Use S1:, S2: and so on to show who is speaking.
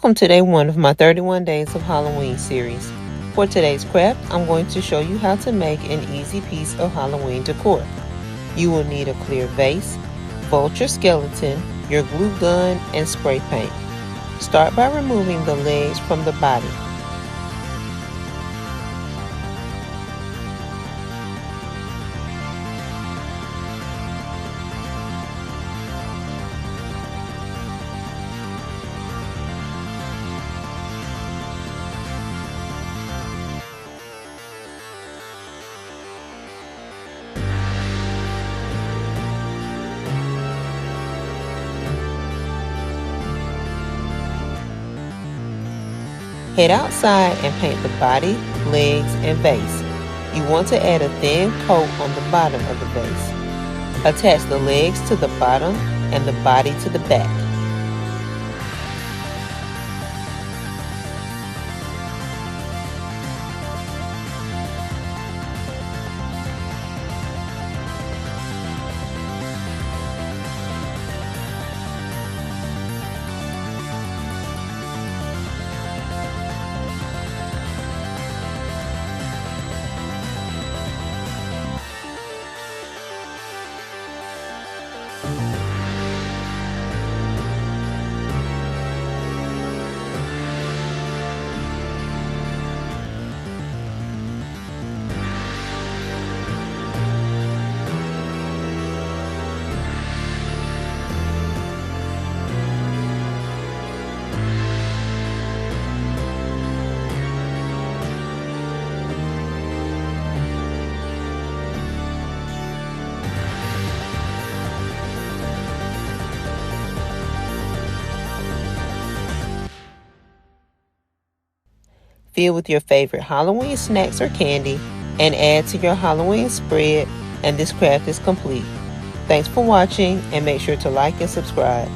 S1: Welcome to day 1 of my 31 Days of Halloween series. For today's craft, I'm going to show you how to make an easy piece of Halloween decor. You will need a clear vase, vulture skeleton, your glue gun, and spray paint. Start by removing the legs from the body. Head outside and paint the body, legs, and vase. You want to add a thin coat on the bottom of the vase. Attach the legs to the bottom and the body to the back. Fill with your favorite Halloween snacks or candy and add to your Halloween spread, and this craft is complete. Thanks for watching, and make sure to like and subscribe.